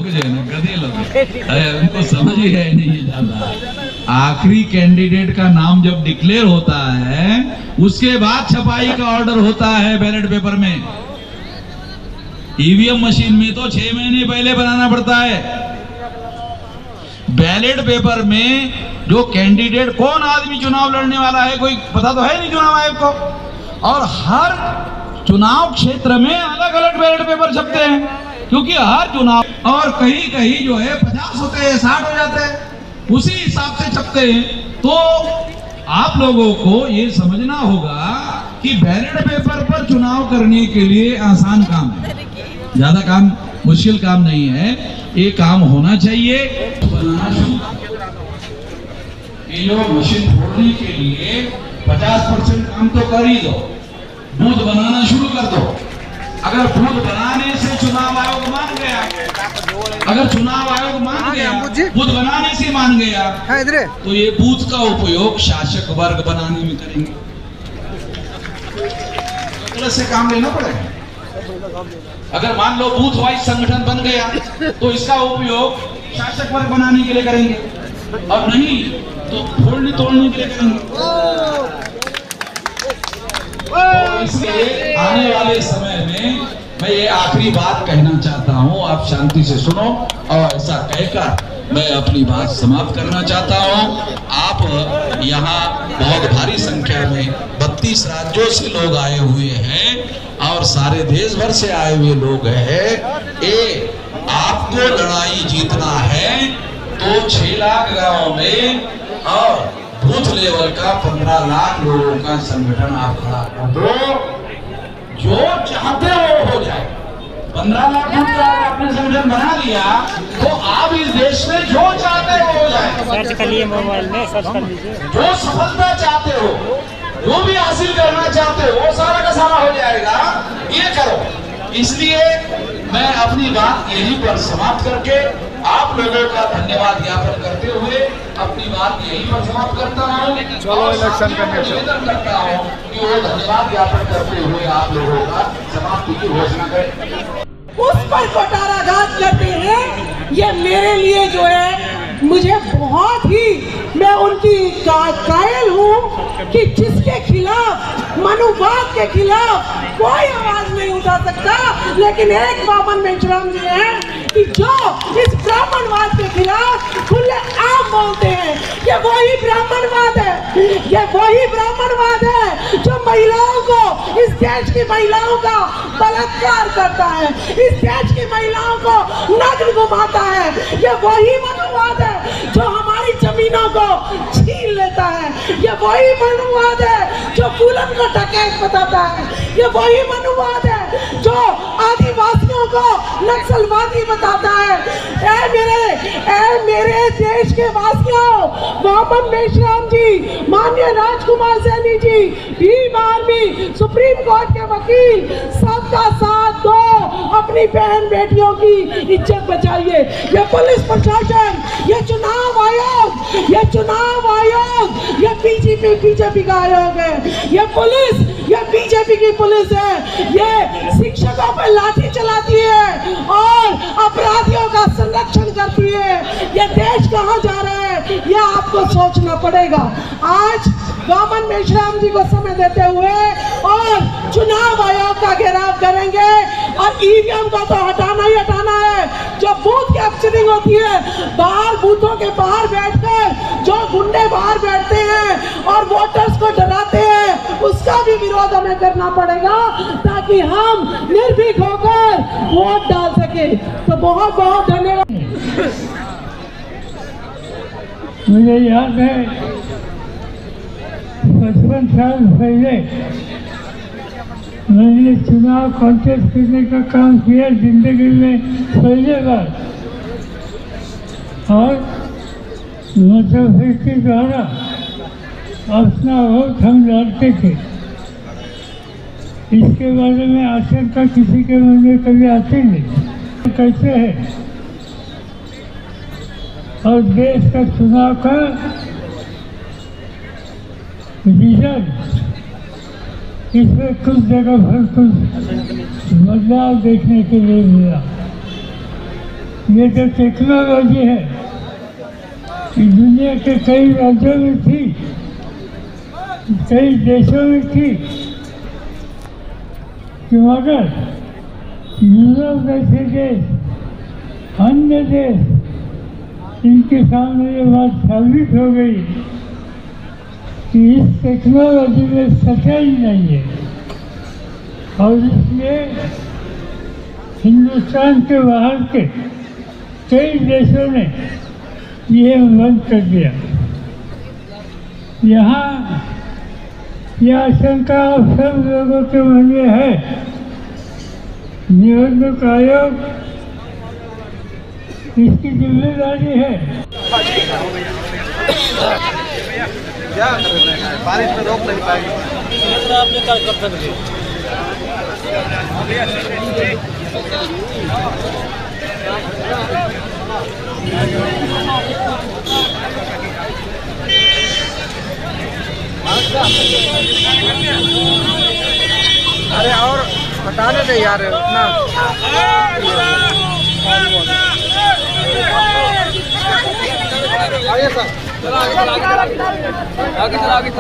गधे लोग उनको समझ ही है नहीं जाता। आखिरी कैंडिडेट का नाम जब डिक्लेयर होता है उसके बाद छपाई का ऑर्डर होता है बैलेट पेपर में। ईवीएम मशीन में तो 6 महीने पहले बनाना पड़ता है। बैलेट पेपर में जो कैंडिडेट कौन आदमी चुनाव लड़ने वाला है कोई पता तो है नहीं चुनाव आयोग को, और हर चुनाव क्षेत्र में अलग अलग बैलेट पेपर छपते हैं, क्योंकि हर चुनाव और कहीं कहीं जो है 50 होते हैं 60 हो जाते हैं, उसी हिसाब से छपते हैं। तो आप लोगों को ये समझना होगा कि बैलेट पेपर पर चुनाव करने के लिए आसान काम है, ज्यादा काम मुश्किल काम नहीं है। ये काम होना चाहिए। ये जो मशीन फोड़ने के लिए 50% काम तो कर ही दो, बूथ बनाना शुरू कर दो। अगर बूथ बनाने से चुनाव आयोग मान गया, अगर चुनाव आयोग मान गया, बूथ बनाने से मान गया, तो ये बूथ का उपयोग शासक वर्ग बनाने में करेंगे। तो से काम लेना पड़ेगा। अगर मान लो बूथ वाइज संगठन बन गया तो इसका उपयोग शासक वर्ग बनाने के लिए करेंगे, और नहीं तो फोड़ने तोड़ने के लिए करेंगे। तो इसलिए आने वाले समय में मैं ये आखिरी बात कहना चाहता हूँ, आप शांति से सुनो, और ऐसा कहकर मैं अपनी बात समाप्त करना चाहता हूँ। आप यहाँ बहुत भारी संख्या में 32 राज्यों से लोग आए हुए हैं और सारे देश भर से आए हुए लोग हैं। ये आपको लड़ाई जीतना है तो 6 लाख गाँव में और बूथ लेवल का 15 लाख लोगों का संगठन आप खड़ा कर दो। जो चाहते हो जाए। 15 लाख का आपने संगठन बना लिया तो आप इस देश में जो चाहते हो जाए। सर्च कर लिए मोबाइल में, सर्च कर लीजिए। जो सफलता चाहते हो, जो भी हासिल करना चाहते हो, वो सारा का सारा हो जाएगा। ये करो। इसलिए मैं अपनी बात यहीं पर समाप्त करके आप लोगों का धन्यवाद ज्ञापन करते हुए अपनी बात यहीं पर समाप्त करता हूँ। चलो इलेक्शन निवेदन करता हूँ कि वो धन्यवाद ज्ञापन करते हुए आप लोगों का समाप्ति की घोषणा करें। उस पर कुठाराघात करते हैं, ये मेरे लिए जो है मुझे बहुत ही, मैं उनकी कायल हूँ कि जिसके खिलाफ, मनुवाद के खिलाफ कोई आवाज नहीं उठा सकता, लेकिन एक वामन मेश्राम जी हैं कि जो इस ब्राह्मणवाद के खिलाफ खुले आम बोलते हैं। ये वही ब्राह्मणवाद है, ये वही ब्राह्मणवाद है जो महिलाओं को, इस देश की महिलाओं का बलात्कार करता है, इस देश की महिलाओं को नग्न घुमाता है। ये वही मनुवाद है जो हमारी जमीनों को छीन लेता है। ये वही मनुवाद है जो फूलन को डकैत बताता है। ये वही मनुवाद है जो आदिवासियों को नक्सलवादी बताता है। ऐ मेरे देश के वासियों, वामन मेश्राम जी, माननीय Rajkumar Saini ji, Bhim army, supreme court के वकील, सबका साथ दो, अपनी बहन बेटियों की इज्जत बचाइए। ये पुलिस प्रशासन, ये चुनाव आयोग, ये चुनाव आयोग, ये बीजेपी का आयोग है, ये पुलिस, ये बीजेपी की पुलिस है। ये शिक्षकों पर लाठी चलाती है और अपराधियों का संरक्षण करती है। ये देश कहाँ जा रहा है, ये आपको सोचना पड़ेगा। आज वामन मेश्राम जी को समय देते हुए और चुनाव आयोग का घेराव करेंगे, और ईवीएम को तो हटाना ही हटाना है। जो बूथ कैप्चरिंग होती है, बाहर बूथों के बाहर बैठकर जो गुंडे बाहर बैठते हैं और वोटर्स को डराते हैं, उसका भी विरोध हमें करना पड़ेगा ताकि हम निर्भीक होकर वोट डाल सके। तो बहुत बहुत धन्यवाद। मुझे याद है 55 साल पहले मैंने चुनाव कॉन्टेस्ट करने का काम किया जिंदगी में पहले बार, और मतलब के द्वारा अपना वोट हम डालते थे। इसके बारे में आशंका किसी के मन में कभी आती नहीं। कैसे है, और देश का चुनाव का रिजल्ट, इसमें कुछ जगह पर कुछ बदलाव देखने के लिए मिला। ये तो टेक्नोलॉजी है कि दुनिया के कई राज्यों में थी, कई देशों में थी, कि मगर यूरोप जैसे देश, अन्य देश, इनके सामने ये बात साबित हो गई कि इस टेक्नोलॉजी में सच्चाई नहीं है, और इसलिए हिंदुस्तान के बाहर के कई देशों ने ये बंद कर दिया। यहाँ यह आशंका आप सब लोगों के मन में है। निबंधक आयोग इसकी जिम्मेदारी है। बारिश में रोक नहीं पाएगी। आपने क्या कर सकते? अरे और बताने दे यार उतना। आगे सर, आगे